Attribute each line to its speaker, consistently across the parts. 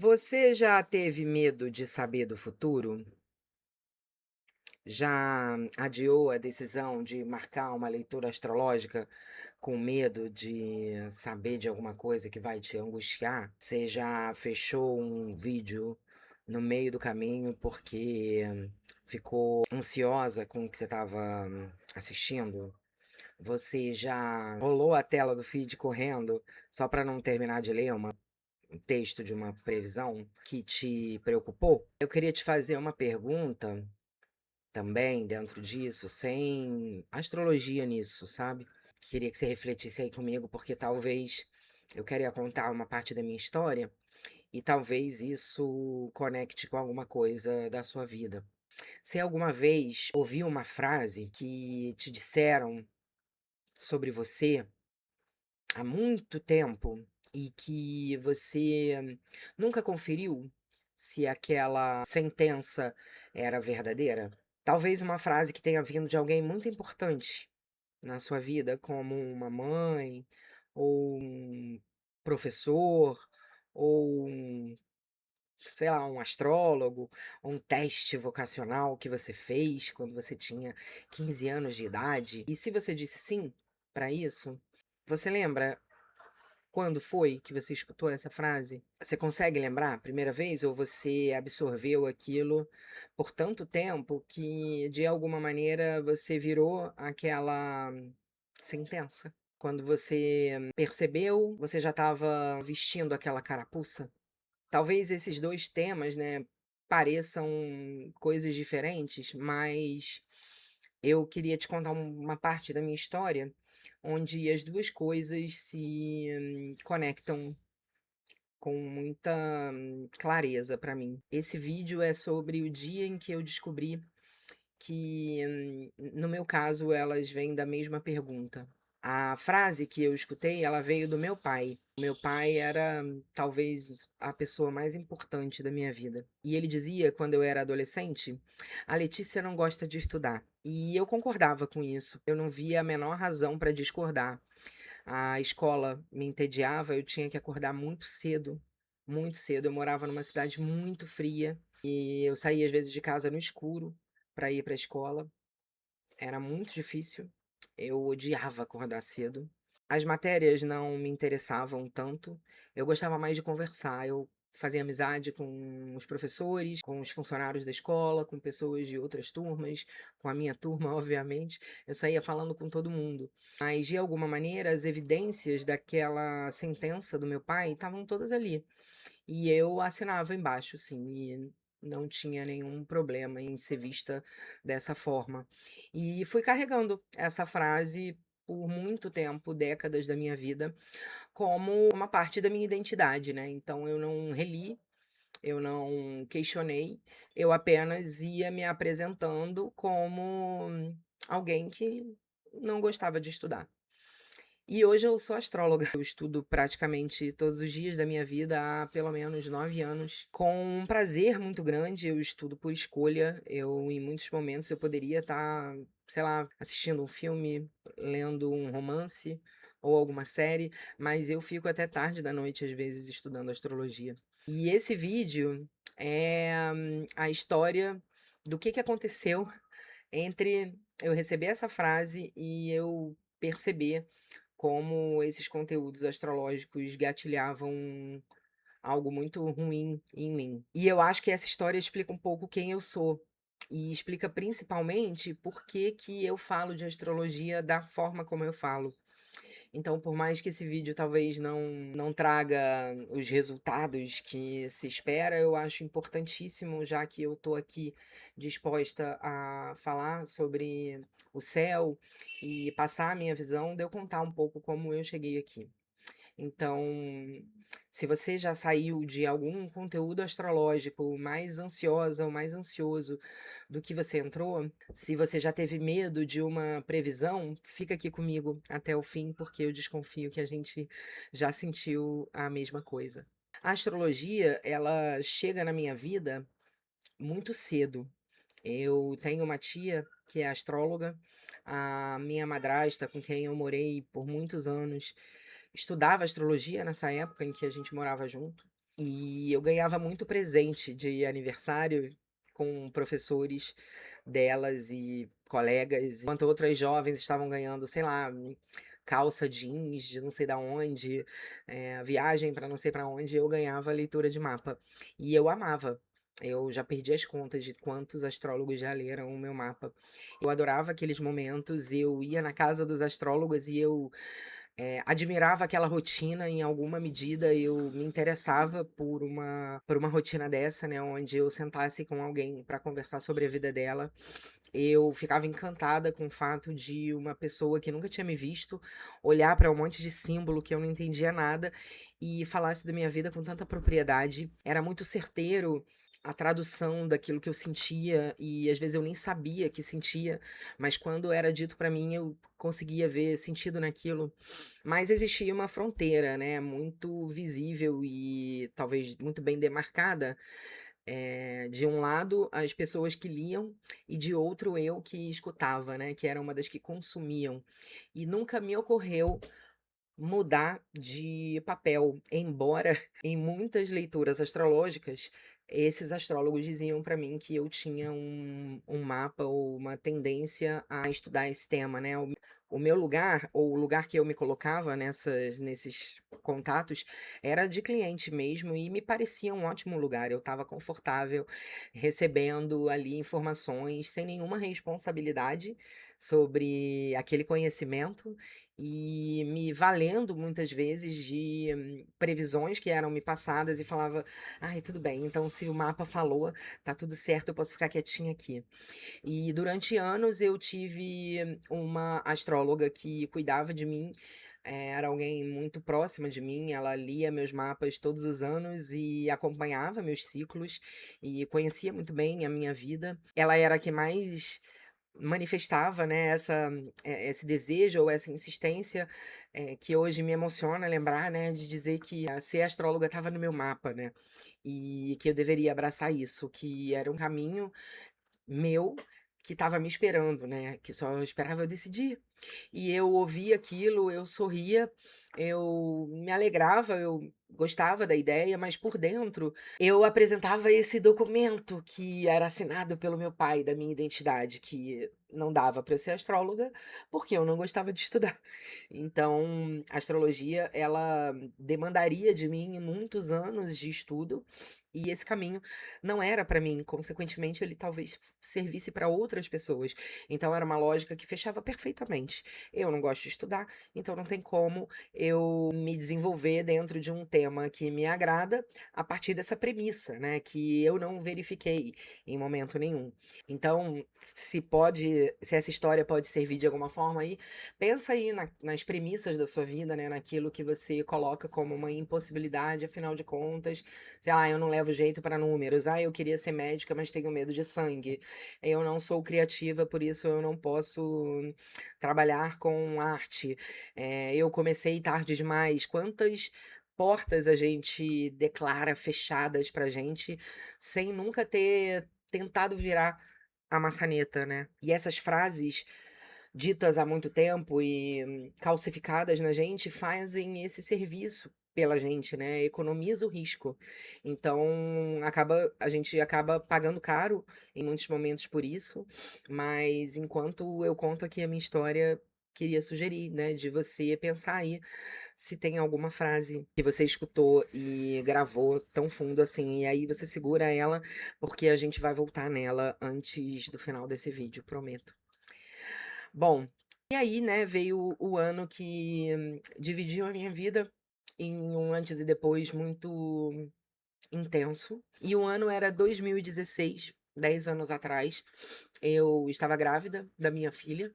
Speaker 1: Você já teve medo de saber do futuro? Já adiou a decisão de marcar uma leitura astrológica com medo de saber de alguma coisa que vai te angustiar? Você já fechou um vídeo no meio do caminho porque ficou ansiosa com o que você estava assistindo? Você já rolou a tela do feed correndo só para não terminar de ler um texto de uma previsão que te preocupou? Eu queria te fazer uma pergunta também dentro disso, sem astrologia nisso, sabe? Queria que você refletisse aí comigo, porque talvez eu queria contar uma parte da minha história e talvez isso conecte com alguma coisa da sua vida. Você alguma vez ouviu uma frase que te disseram sobre você há muito tempo e que você nunca conferiu se aquela sentença era verdadeira? Talvez uma frase que tenha vindo de alguém muito importante na sua vida, como uma mãe, ou um professor, ou sei lá, um astrólogo, ou um teste vocacional que você fez quando você tinha 15 anos de idade. E se você disse sim para isso, você lembra quando foi que você escutou essa frase? Você consegue lembrar a primeira vez ou você absorveu aquilo por tanto tempo que, de alguma maneira, você virou aquela sentença? Quando você percebeu, você já estava vestindo aquela carapuça? Talvez esses 2 temas, né, pareçam coisas diferentes, mas eu queria te contar uma parte da minha história, onde as 2 coisas se conectam com muita clareza para mim. Esse vídeo é sobre o dia em que eu descobri que, no meu caso, elas vêm da mesma pergunta. A frase que eu escutei, ela veio do meu pai. O meu pai era talvez a pessoa mais importante da minha vida. E ele dizia, quando eu era adolescente: "A Letícia não gosta de estudar". E eu concordava com isso. Eu não via a menor razão para discordar. A escola me entediava, eu tinha que acordar muito cedo, muito cedo. Eu morava numa cidade muito fria e eu saía às vezes de casa no escuro para ir para a escola. Era muito difícil. Eu odiava acordar cedo. As matérias não me interessavam tanto. Eu gostava mais de conversar. Eu fazia amizade com os professores, com os funcionários da escola, com pessoas de outras turmas, com a minha turma, obviamente. Eu saía falando com todo mundo. Mas, de alguma maneira, as evidências daquela sentença do meu pai estavam todas ali. E eu assinava embaixo, sim, e não tinha nenhum problema em ser vista dessa forma. E fui carregando essa frase por muito tempo, décadas da minha vida, como uma parte da minha identidade, né. Então eu não reli, eu não questionei, eu apenas ia me apresentando como alguém que não gostava de estudar. E hoje eu sou astróloga. Eu estudo praticamente todos os dias da minha vida há pelo menos 9 anos, com um prazer muito grande. Eu estudo por escolha. Eu, em muitos momentos, eu poderia estar, sei lá, assistindo um filme, lendo um romance ou alguma série, mas eu fico até tarde da noite, às vezes, estudando astrologia. E esse vídeo é a história do que aconteceu entre eu receber essa frase e eu perceber como esses conteúdos astrológicos gatilhavam algo muito ruim em mim. E eu acho que essa história explica um pouco quem eu sou, e explica principalmente por que eu falo de astrologia da forma como eu falo. Então, por mais que esse vídeo talvez não traga os resultados que se espera, eu acho importantíssimo, já que eu estou aqui disposta a falar sobre o céu e passar a minha visão, de eu contar um pouco como eu cheguei aqui. Então, se você já saiu de algum conteúdo astrológico mais ansiosa ou mais ansioso do que você entrou, se você já teve medo de uma previsão, fica aqui comigo até o fim, porque eu desconfio que a gente já sentiu a mesma coisa. A astrologia, ela chega na minha vida muito cedo. Eu tenho uma tia que é astróloga, a minha madrasta, com quem eu morei por muitos anos, estudava astrologia nessa época em que a gente morava junto. E eu ganhava muito presente de aniversário com professores delas e colegas, enquanto outras jovens estavam ganhando, sei lá, calça jeans de não sei da onde, viagem para não sei para onde, eu ganhava leitura de mapa. E eu amava. Eu já perdi as contas de quantos astrólogos já leram o meu mapa. Eu adorava aqueles momentos, eu ia na casa dos astrólogos e eu admirava aquela rotina em alguma medida, eu me interessava por uma rotina dessa, né, onde eu sentasse com alguém para conversar sobre a vida dela. Eu ficava encantada com o fato de uma pessoa que nunca tinha me visto olhar para um monte de símbolo que eu não entendia nada e falasse da minha vida com tanta propriedade. Era muito certeiro a tradução daquilo que eu sentia e às vezes eu nem sabia que sentia, mas quando era dito para mim eu conseguia ver sentido naquilo. Mas existia uma fronteira, né, muito visível e talvez muito bem demarcada, de um lado as pessoas que liam e de outro eu que escutava, né, que era uma das que consumiam. E nunca me ocorreu mudar de papel, embora em muitas leituras astrológicas, esses astrólogos diziam para mim que eu tinha um mapa ou uma tendência a estudar esse tema, né. O meu lugar, ou o lugar que eu me colocava nesses contatos, era de cliente mesmo e me parecia um ótimo lugar. Eu estava confortável, recebendo ali informações sem nenhuma responsabilidade sobre aquele conhecimento e me valendo muitas vezes de previsões que eram me passadas e falava: "Ai, tudo bem, então se o mapa falou, tá tudo certo, eu posso ficar quietinha aqui". E durante anos eu tive uma astróloga que cuidava de mim, era alguém muito próxima de mim, ela lia meus mapas todos os anos e acompanhava meus ciclos e conhecia muito bem a minha vida. Ela era a que mais manifestava, né, esse desejo ou essa insistência, que hoje me emociona lembrar, né, de dizer que ser astróloga estava no meu mapa, né, e que eu deveria abraçar isso, que era um caminho meu que estava me esperando, né, que só esperava eu decidir. E eu ouvia aquilo, eu sorria, eu me alegrava, eu gostava da ideia, mas por dentro eu apresentava esse documento que era assinado pelo meu pai, da minha identidade, que não dava para eu ser astróloga, porque eu não gostava de estudar. Então, a astrologia, ela demandaria de mim muitos anos de estudo, e esse caminho não era para mim, consequentemente ele talvez servisse para outras pessoas. Então era uma lógica que fechava perfeitamente. Eu não gosto de estudar, então não tem como eu me desenvolver dentro de um tema que me agrada a partir dessa premissa, né, que eu não verifiquei em momento nenhum. Então, se essa história pode servir de alguma forma aí, pensa aí nas premissas da sua vida, né, naquilo que você coloca como uma impossibilidade, afinal de contas, sei lá, eu não levo jeito para números, ah, eu queria ser médica, mas tenho medo de sangue, eu não sou criativa, por isso eu não posso trabalhar com arte, eu comecei tarde demais. Quantas portas a gente declara fechadas pra gente, sem nunca ter tentado virar a maçaneta, né. E essas frases ditas há muito tempo e calcificadas na gente fazem esse serviço pela gente, né, economiza o risco. Então a gente acaba pagando caro em muitos momentos por isso, mas enquanto eu conto aqui a minha história, queria sugerir, né, de você pensar aí se tem alguma frase que você escutou e gravou tão fundo assim, e aí você segura ela, porque a gente vai voltar nela antes do final desse vídeo, prometo. Bom, e aí, né, veio o ano que dividiu a minha vida em um antes e depois muito intenso. E o ano era 2016, 10 anos atrás. Eu estava grávida da minha filha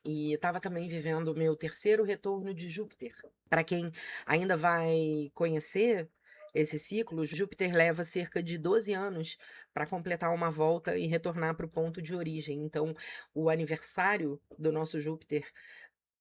Speaker 1: e estava também vivendo o meu terceiro retorno de Júpiter. Para quem ainda vai conhecer esse ciclo, Júpiter leva cerca de 12 anos para completar uma volta e retornar para o ponto de origem. Então, o aniversário do nosso Júpiter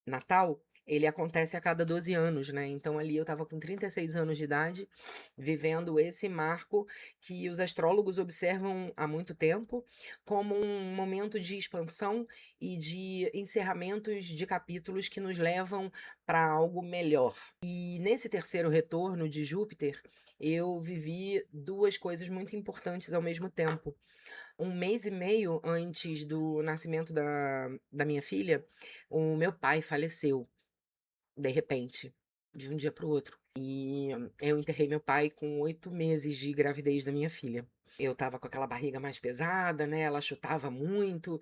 Speaker 1: natal ele acontece a cada 12 anos, né, então ali eu estava com 36 anos de idade, vivendo esse marco que os astrólogos observam há muito tempo, como um momento de expansão e de encerramentos de capítulos que nos levam para algo melhor. E nesse terceiro retorno de Júpiter, eu vivi 2 coisas muito importantes ao mesmo tempo. 1 mês e meio antes do nascimento da minha filha, o meu pai faleceu. De repente, de um dia para o outro. E eu enterrei meu pai com 8 meses de gravidez da minha filha. Eu estava com aquela barriga mais pesada, né, ela chutava muito,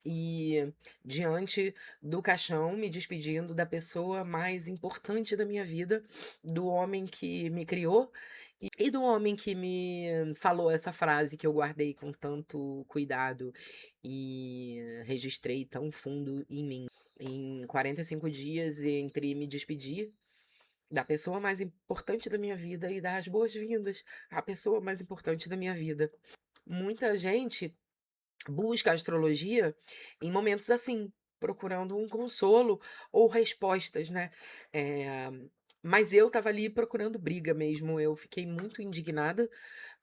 Speaker 1: e diante do caixão, me despedindo da pessoa mais importante da minha vida, do homem que me criou e do homem que me falou essa frase que eu guardei com tanto cuidado e registrei tão fundo em mim. Em 45 dias, entre me despedir da pessoa mais importante da minha vida e dar as boas-vindas à pessoa mais importante da minha vida. Muita gente busca a astrologia em momentos assim, procurando um consolo ou respostas, né. Eh, mas eu estava ali procurando briga mesmo, eu fiquei muito indignada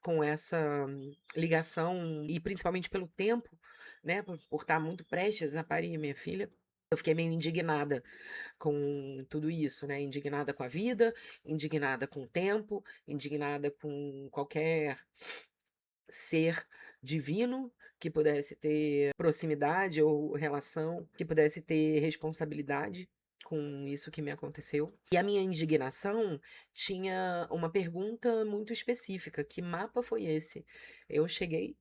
Speaker 1: com essa ligação e principalmente pelo tempo, né, por estar muito prestes a parir minha filha. Eu fiquei meio indignada com tudo isso, né, indignada com a vida, indignada com o tempo, indignada com qualquer ser divino que pudesse ter proximidade ou relação, que pudesse ter responsabilidade com isso que me aconteceu. E a minha indignação tinha uma pergunta muito específica: que mapa foi esse? Eu cheguei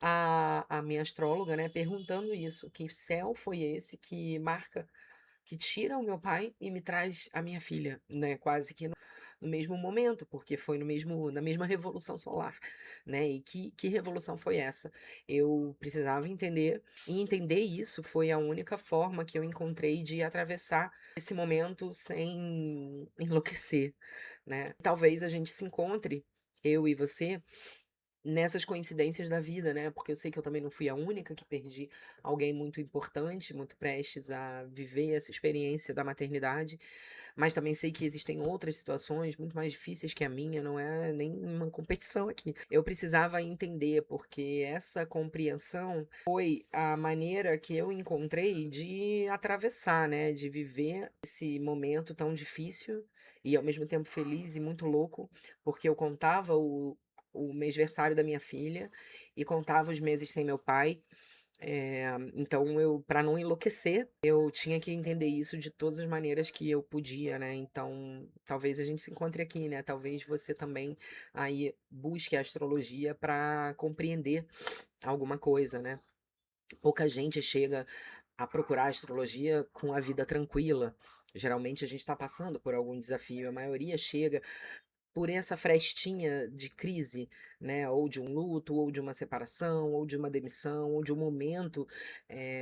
Speaker 1: à minha astróloga, né, perguntando isso: que céu foi esse que marca, que tira o meu pai e me traz a minha filha, né, quase que no mesmo momento, porque foi no mesmo na mesma revolução solar, né, e que revolução foi essa? Eu precisava entender, e entender isso foi a única forma que eu encontrei de atravessar esse momento sem enlouquecer, né. Talvez a gente se encontre, eu e você, nessas coincidências da vida, né, porque eu sei que eu também não fui a única que perdi alguém muito importante, muito prestes a viver essa experiência da maternidade, mas também sei que existem outras situações muito mais difíceis que a minha, não é nem uma competição aqui. Eu precisava entender, porque essa compreensão foi a maneira que eu encontrei de atravessar, né, de viver esse momento tão difícil e ao mesmo tempo feliz e muito louco, porque eu contava o mêsversário da minha filha e contava os meses sem meu pai. Então eu, para não enlouquecer, eu tinha que entender isso de todas as maneiras que eu podia, né. Então, talvez a gente se encontre aqui, né, talvez você também aí busque a astrologia para compreender alguma coisa, né. Pouca gente chega a procurar a astrologia com a vida tranquila. Geralmente a gente está passando por algum desafio, a maioria chega por essa frestinha de crise, né, ou de um luto, ou de uma separação, ou de uma demissão, ou de um momento,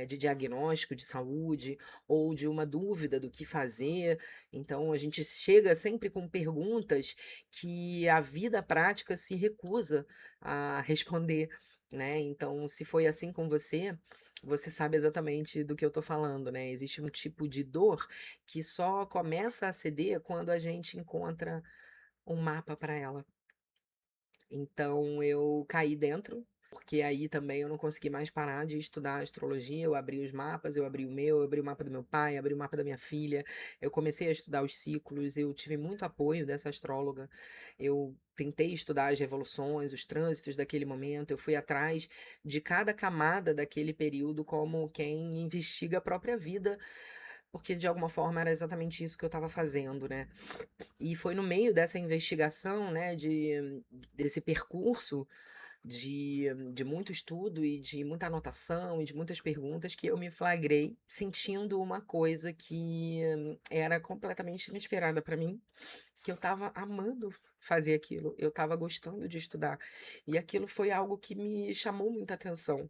Speaker 1: de diagnóstico de saúde, ou de uma dúvida do que fazer. Então a gente chega sempre com perguntas que a vida prática se recusa a responder, né. Então, se foi assim com você, você sabe exatamente do que eu tô falando, né. Existe um tipo de dor que só começa a ceder quando a gente encontra um mapa para ela. Então eu caí dentro, porque aí também eu não consegui mais parar de estudar astrologia. Eu abri os mapas, eu abri o meu, eu abri o mapa do meu pai, abri o mapa da minha filha. Eu comecei a estudar os ciclos, eu tive muito apoio dessa astróloga. Eu tentei estudar as revoluções, os trânsitos daquele momento. Eu fui atrás de cada camada daquele período como quem investiga a própria vida, porque de alguma forma era exatamente isso que eu estava fazendo, né? E foi no meio dessa investigação, né, desse percurso de muito estudo e de muita anotação e de muitas perguntas que eu me flagrei sentindo uma coisa que era completamente inesperada para mim, que eu estava amando fazer aquilo, eu estava gostando de estudar. E aquilo foi algo que me chamou muita atenção.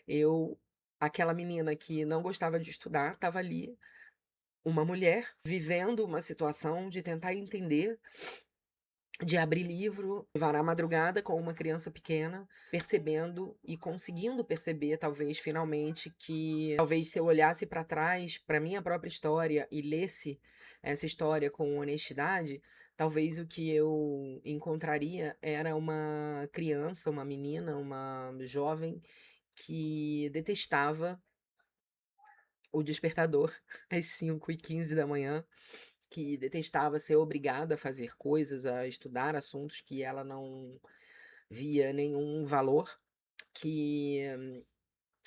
Speaker 1: Eu, aquela menina que não gostava de estudar, estava ali, uma mulher vivendo uma situação de tentar entender de abrir livro, varar a madrugada com uma criança pequena, percebendo e conseguindo perceber, talvez, finalmente, que talvez se eu olhasse para trás, para minha própria história e lesse essa história com honestidade, talvez o que eu encontraria era uma criança, uma menina, uma jovem que detestava o despertador às 5h15 da manhã, que detestava ser obrigada a fazer coisas, a estudar assuntos que ela não via nenhum valor, que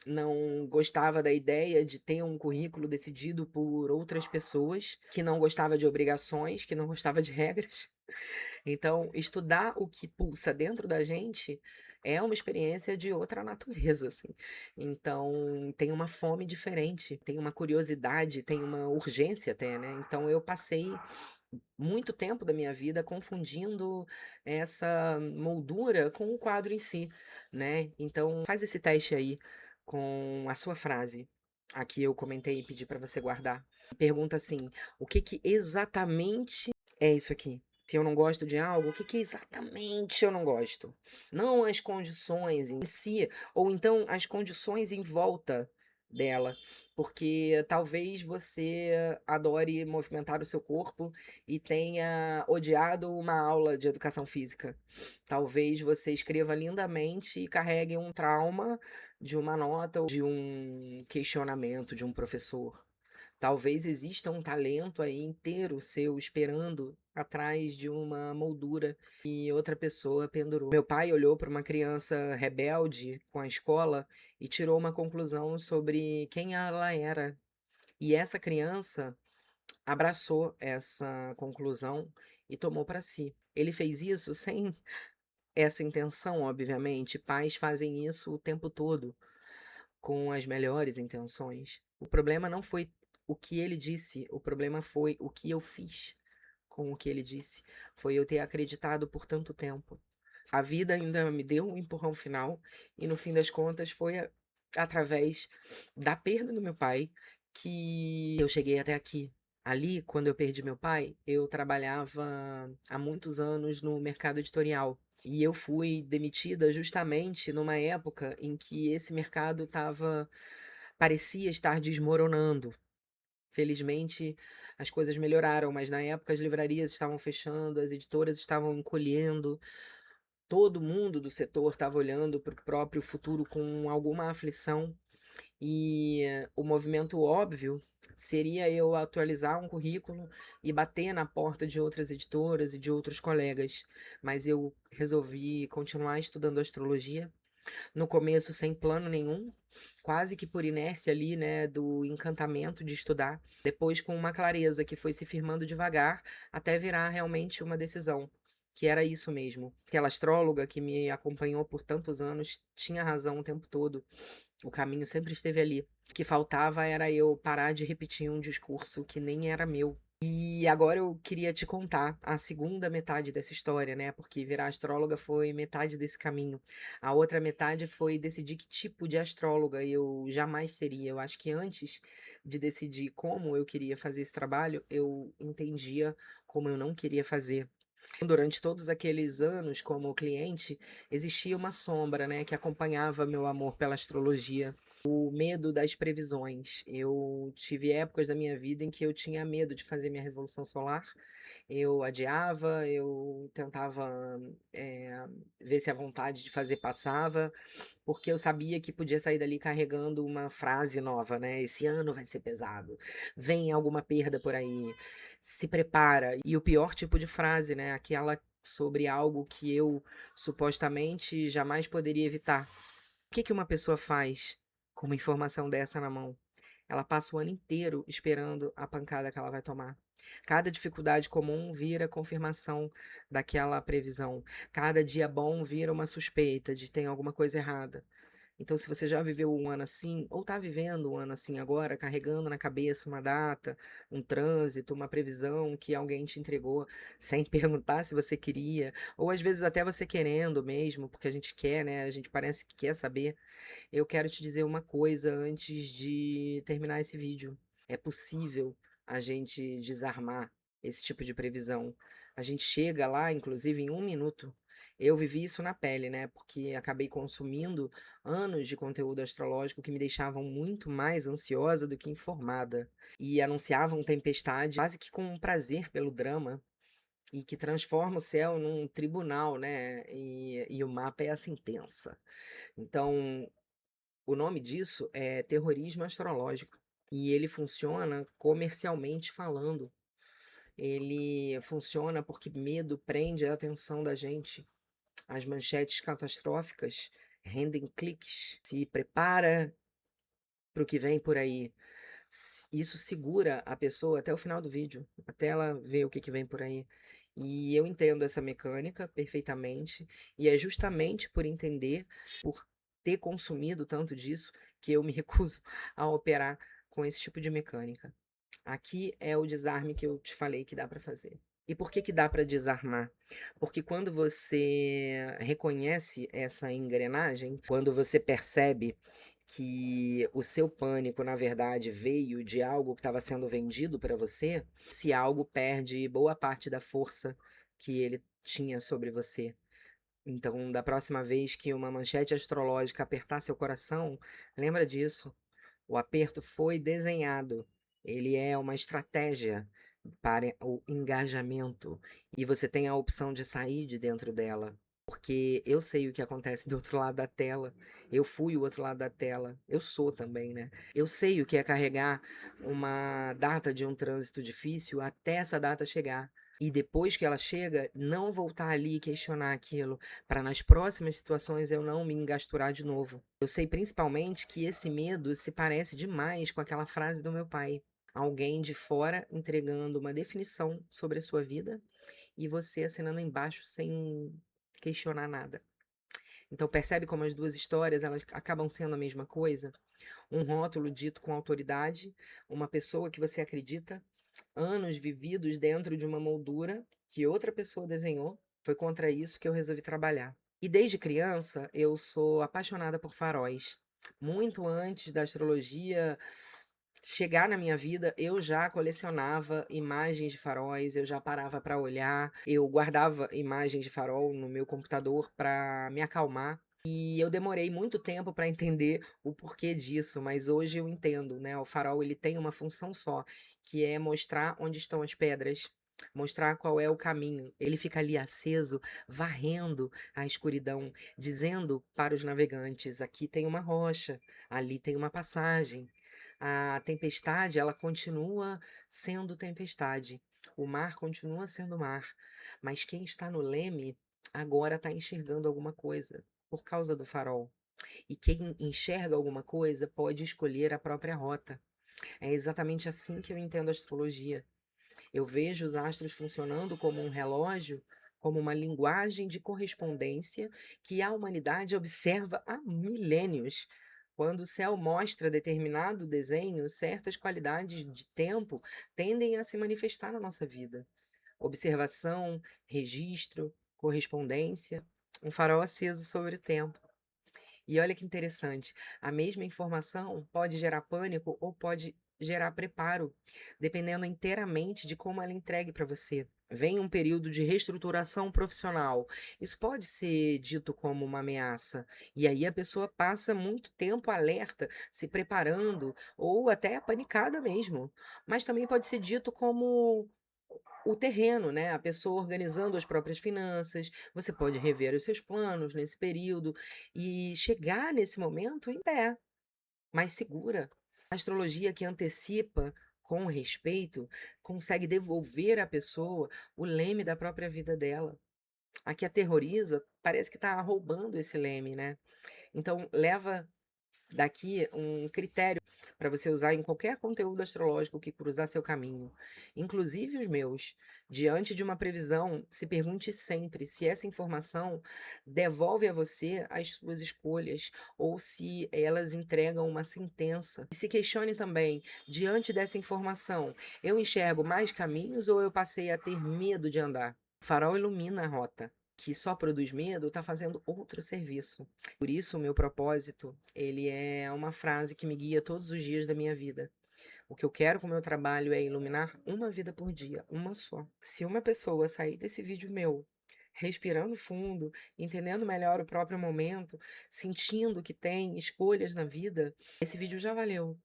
Speaker 1: não gostava da ideia de ter um currículo decidido por outras pessoas, que não gostava de obrigações, que não gostava de regras. Então, estudar o que pulsa dentro da gente é uma experiência de outra natureza, assim. Então, tem uma fome diferente, tem uma curiosidade, tem uma urgência até, né? Então, eu passei muito tempo da minha vida confundindo essa moldura com o quadro em si, né? Então, faz esse teste aí com a sua frase. Aqui eu comentei e pedi para você guardar. Pergunta assim: o que que exatamente é isso aqui? Se eu não gosto de algo, o que que exatamente eu não gosto? Não as condições em si, ou então as condições em volta dela, porque talvez você adore movimentar o seu corpo e tenha odiado uma aula de educação física. Talvez você escreva lindamente e carregue um trauma de uma nota ou de um questionamento de um professor. Talvez exista um talento aí inteiro seu esperando atrás de uma moldura que outra pessoa pendurou. Meu pai olhou para uma criança rebelde com a escola e tirou uma conclusão sobre quem ela era. E essa criança abraçou essa conclusão e tomou para si. Ele fez isso sem essa intenção, obviamente. Pais fazem isso o tempo todo com as melhores intenções. O problema não foi o que ele disse, o problema foi o que eu fiz com o que ele disse. Foi eu ter acreditado por tanto tempo. A vida ainda me deu um empurrão final e no fim das contas foi através da perda do meu pai que eu cheguei até aqui. Ali, quando eu perdi meu pai, eu trabalhava há muitos anos no mercado editorial. E eu fui demitida justamente numa época em que esse mercado parecia estar desmoronando. Felizmente, as coisas melhoraram, mas na época as livrarias estavam fechando, as editoras estavam encolhendo, todo mundo do setor estava olhando para o próprio futuro com alguma aflição. E o movimento óbvio seria eu atualizar um currículo e bater na porta de outras editoras e de outros colegas. Mas eu resolvi continuar estudando astrologia, no começo sem plano nenhum, quase que por inércia ali, né, do encantamento de estudar, depois com uma clareza que foi se firmando devagar até virar realmente uma decisão. Que era isso mesmo. Aquela astróloga que me acompanhou por tantos anos tinha razão o tempo todo. O caminho sempre esteve ali. O que faltava era eu parar de repetir um discurso que nem era meu. E agora eu queria te contar a segunda metade dessa história, né? Porque virar astróloga foi metade desse caminho. A outra metade foi decidir que tipo de astróloga eu jamais seria. Eu acho que antes de decidir como eu queria fazer esse trabalho, eu entendia como eu não queria fazer. Durante todos aqueles anos como cliente, existia uma sombra, né, que acompanhava meu amor pela astrologia. O medo das previsões. Eu tive épocas da minha vida em que eu tinha medo de fazer minha revolução solar. Eu adiava, eu tentava, ver se a vontade de fazer passava, porque eu sabia que podia sair dali carregando uma frase nova, né? Esse ano vai ser pesado. Vem alguma perda por aí. Se prepara. E o pior tipo de frase, né? Aquela sobre algo que eu supostamente jamais poderia evitar. O que que uma pessoa faz com uma informação dessa na mão? Ela passa o ano inteiro esperando a pancada que ela vai tomar. Cada dificuldade comum vira confirmação daquela previsão. Cada dia bom vira uma suspeita de tem alguma coisa errada. Então, se você já viveu um ano assim, ou está vivendo um ano assim agora, carregando na cabeça uma data, um trânsito, uma previsão que alguém te entregou sem perguntar se você queria, ou às vezes até você querendo mesmo, porque a gente quer, né? A gente parece que quer saber. Eu quero te dizer uma coisa antes de terminar esse vídeo. É possível a gente desarmar esse tipo de previsão. A gente chega lá, inclusive, em 1 minuto. Eu vivi isso na pele, né? Porque acabei consumindo anos de conteúdo astrológico que me deixavam muito mais ansiosa do que informada. E anunciavam tempestade quase que com prazer pelo drama. E que transforma o céu num tribunal, né? E o mapa é a sentença. Então, o nome disso é terrorismo astrológico. E ele funciona comercialmente falando. Ele funciona porque medo prende a atenção da gente. As manchetes catastróficas rendem cliques. Se prepara para o que vem por aí. Isso segura a pessoa até o final do vídeo, até ela ver o que vem por aí. E eu entendo essa mecânica perfeitamente, e é justamente por entender, por ter consumido tanto disso, que eu me recuso a operar com esse tipo de mecânica. Aqui é o desarme que eu te falei que dá para fazer. E por que que dá para desarmar? Porque quando você reconhece essa engrenagem, quando você percebe que o seu pânico, na verdade, veio de algo que estava sendo vendido para você, se algo perde boa parte da força que ele tinha sobre você. Então, da próxima vez que uma manchete astrológica apertar seu coração, lembra disso. O aperto foi desenhado. Ele é uma estratégia para o engajamento. E você tem a opção de sair de dentro dela. Porque eu sei o que acontece do outro lado da tela. Eu fui o outro lado da tela. Eu sou também, né? Eu sei o que é carregar uma data de um trânsito difícil até essa data chegar. E depois que ela chega, não voltar ali e questionar aquilo, para nas próximas situações eu não me engasturar de novo. Eu sei principalmente que esse medo se parece demais com aquela frase do meu pai. Alguém de fora entregando uma definição sobre a sua vida e você assinando embaixo sem questionar nada. Então percebe como as duas histórias elas acabam sendo a mesma coisa? Um rótulo dito com autoridade, uma pessoa que você acredita, anos vividos dentro de uma moldura que outra pessoa desenhou. Foi contra isso que eu resolvi trabalhar. E desde criança eu sou apaixonada por faróis. Muito antes da astrologia chegar na minha vida, eu já colecionava imagens de faróis, eu já parava para olhar, eu guardava imagens de farol no meu computador para me acalmar. E eu demorei muito tempo para entender o porquê disso, mas hoje eu entendo, né? O farol ele tem uma função só, que é mostrar onde estão as pedras, mostrar qual é o caminho. Ele fica ali aceso, varrendo a escuridão, dizendo para os navegantes: aqui tem uma rocha, ali tem uma passagem. A tempestade, ela continua sendo tempestade. O mar continua sendo mar, mas quem está no leme agora está enxergando alguma coisa por causa do farol. E quem enxerga alguma coisa pode escolher a própria rota. É exatamente assim que eu entendo a astrologia. Eu vejo os astros funcionando como um relógio, como uma linguagem de correspondência que a humanidade observa há milênios. Quando o céu mostra determinado desenho, certas qualidades de tempo tendem a se manifestar na nossa vida. Observação, registro, correspondência, um farol aceso sobre o tempo. E olha que interessante, a mesma informação pode gerar pânico ou pode gerar preparo, dependendo inteiramente de como ela é entregue para você. Vem um período de reestruturação profissional. Isso pode ser dito como uma ameaça. E aí a pessoa passa muito tempo alerta, se preparando, ou até apanicada mesmo. Mas também pode ser dito como o terreno, né? A pessoa organizando as próprias finanças. Você pode rever os seus planos nesse período e chegar nesse momento em pé, mais segura. A astrologia que antecipa com respeito consegue devolver à pessoa o leme da própria vida dela. A que aterroriza parece que está roubando esse leme, né? Então leva daqui um critério para você usar em qualquer conteúdo astrológico que cruzar seu caminho, inclusive os meus. Diante de uma previsão, se pergunte sempre se essa informação devolve a você as suas escolhas ou se elas entregam uma sentença. E se questione também, diante dessa informação, eu enxergo mais caminhos ou eu passei a ter medo de andar? O farol ilumina a rota. Que só produz medo está fazendo outro serviço. Por isso, o meu propósito, ele é uma frase que me guia todos os dias da minha vida. O que eu quero com o meu trabalho é iluminar uma vida por dia, uma só. Se uma pessoa sair desse vídeo meu respirando fundo, entendendo melhor o próprio momento, sentindo que tem escolhas na vida, esse vídeo já valeu.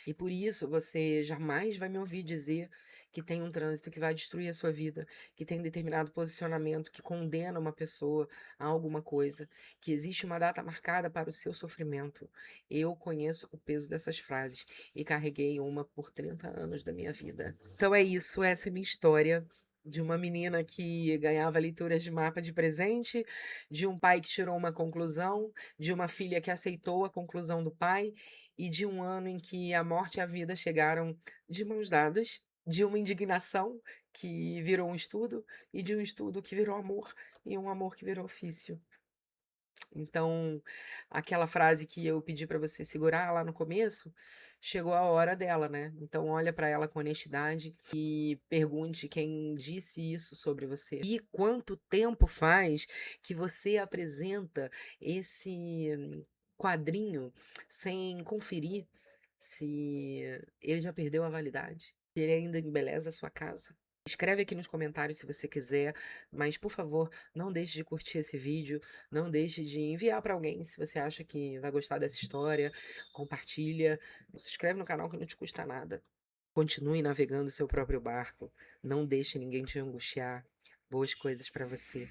Speaker 1: E por isso você jamais vai me ouvir dizer que tem um trânsito que vai destruir a sua vida, que tem determinado posicionamento que condena uma pessoa a alguma coisa, que existe uma data marcada para o seu sofrimento. Eu conheço o peso dessas frases e carreguei uma por 30 anos da minha vida. Então é isso, essa é a minha história. De uma menina que ganhava leituras de mapa de presente, de um pai que tirou uma conclusão, de uma filha que aceitou a conclusão do pai, e de um ano em que a morte e a vida chegaram de mãos dadas, de uma indignação que virou um estudo, e de um estudo que virou amor, e um amor que virou ofício. Então, aquela frase que eu pedi para você segurar lá no começo, chegou a hora dela, né? Então, olha para ela com honestidade e pergunte quem disse isso sobre você. E quanto tempo faz que você apresenta esse quadrinho sem conferir se ele já perdeu a validade, se ele ainda embeleza a sua casa? Escreve aqui nos comentários se você quiser, mas por favor, não deixe de curtir esse vídeo, não deixe de enviar para alguém se você acha que vai gostar dessa história, compartilha, se inscreve no canal que não te custa nada. Continue navegando seu próprio barco, não deixe ninguém te angustiar. Boas coisas para você.